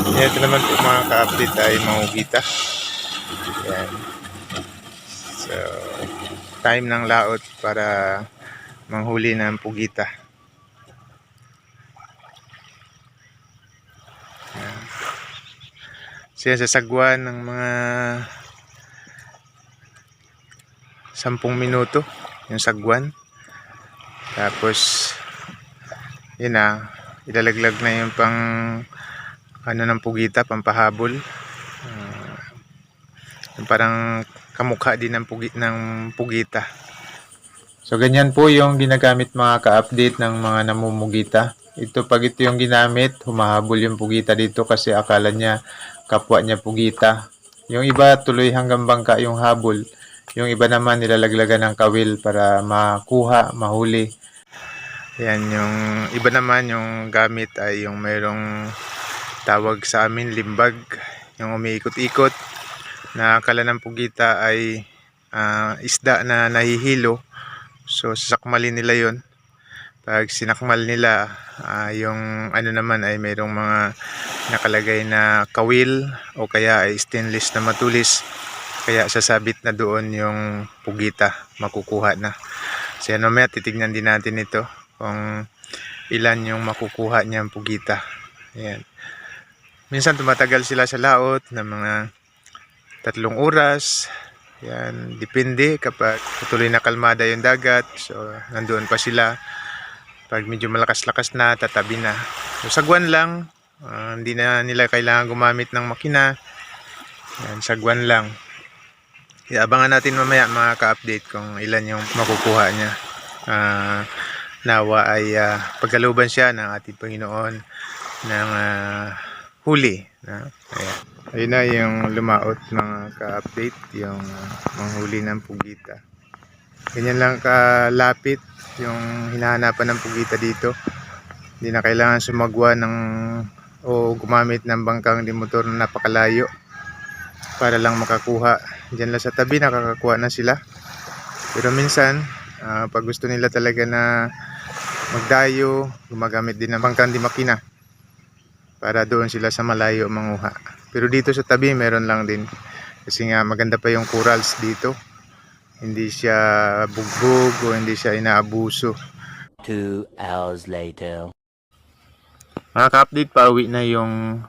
Yan, ito naman po mga ka-update ay mahugita. Yan. So, time ng laot para manghuli ng pugita. Yan. So, yan, sasagwan ng mga 10 minuto yung sagwan. Tapos, yun na, ilalaglag na yung pang ano ng pugita, pampahabol. Yung parang kamukha din ng pugita. So ganyan po yung ginagamit mga ka-update ng mga namumugita. Pag ito yung ginamit, humahabol yung pugita dito kasi akala niya kapwa niya pugita. Yung iba tuloy hanggang bangka yung habol. Yung iba naman nilalaglagan ng kawil para makuha, mahuli. Yan, yung iba naman yung gamit ay yung mayroong tawag sa amin limbag, yung umiikot-ikot na akala ng pugita ay isda na nahihilo. So sasakmalin nila yon. Pag sinakmal nila, yung ano naman ay mayroong mga nakalagay na kawil o kaya ay stainless na matulis, kaya sasabit na doon yung pugita, makukuha na. So yan, mamaya titignan din natin ito kung ilan yung makukuha niyang pugita. Ayan. Minsan tumatagal sila sa laot ng mga 3 oras. Yan, depende kapag tuloy na kalmada yung dagat. So, nandoon pa sila. Pag medyo malakas-lakas na, tatabi na. So, sagwan lang. Hindi na nila kailangan gumamit ng makina. Yan, sagwan lang. Abangan natin mamaya mga ka-update kung ilan yung makukuha niya. Nawa ay pagkalooban siya ng ating Panginoon ng huli. Ayan. Ayun na yung lumaot mga ka-update, yung manghuli ng pugita. Ganyan lang kalapit yung hinahanapan ng pugita dito. Hindi na kailangan sumagwa o gumamit ng bangkang di motor na napakalayo para lang makakuha. Diyan lang sa tabi nakakakuha na sila. Pero minsan pag gusto nila talaga na magdayo, gumagamit din ng bangkang di makina para doon sila sa malayo manguha. Pero dito sa tabi meron lang din kasi nga maganda pa yung corals dito, hindi siya bugbog o hindi siya inaabuso. 2 hours later. Mga ka-update, pauwi na yung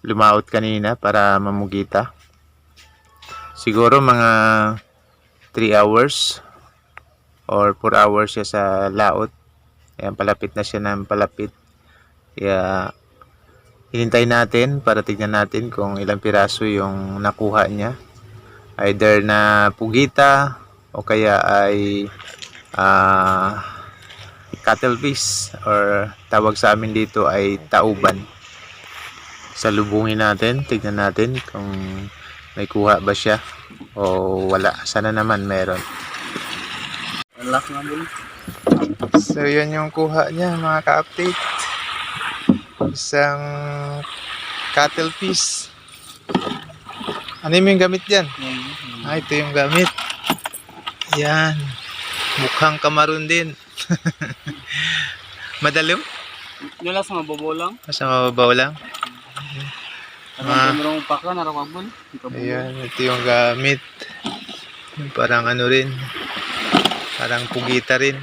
lumaot kanina para mamugita. Siguro mga 3 hours or 4 hours siya sa laot. Ayan, palapit na siya ng palapit. Kaya hinintay natin para tignan natin kung ilang piraso yung nakuha niya. Either na pugita o kaya ay cuttlefish or tawag sa amin dito ay tauban. Salubungin natin, tignan natin kung may kuha ba siya o wala. Sana naman meron. So yan yung kuha niya mga ka-update. Isang cuttlefish. Ano yung gamit dyan? Ito yung gamit. Yan. Mukhang kamaron din. Madalim? Nila sa mababaw lang. Sa mababaw lang. Merong paka na rakabon. Ayan, ito yung gamit. Parang ano rin. Parang pugita rin.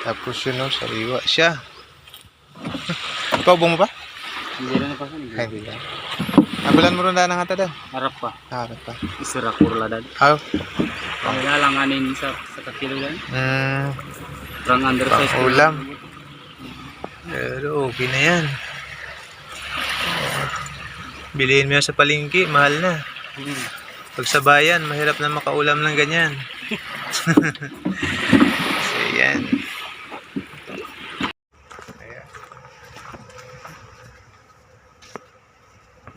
Tapos yun, sariwa siya. Paubong mo pa? Hindi na napasan. Hindi lang. Nabulan mo rin na ng ata daw? Harap pa. Harap pa. Isira kurla dad. Kaya lang anin sa kakilo yan. Parang undersize. Pang ulam. Pero okay na yan. Bilihin mo yan sa palengke, mahal na. Pag sa bayan, mahirap na makaulam ng ganyan. So yan.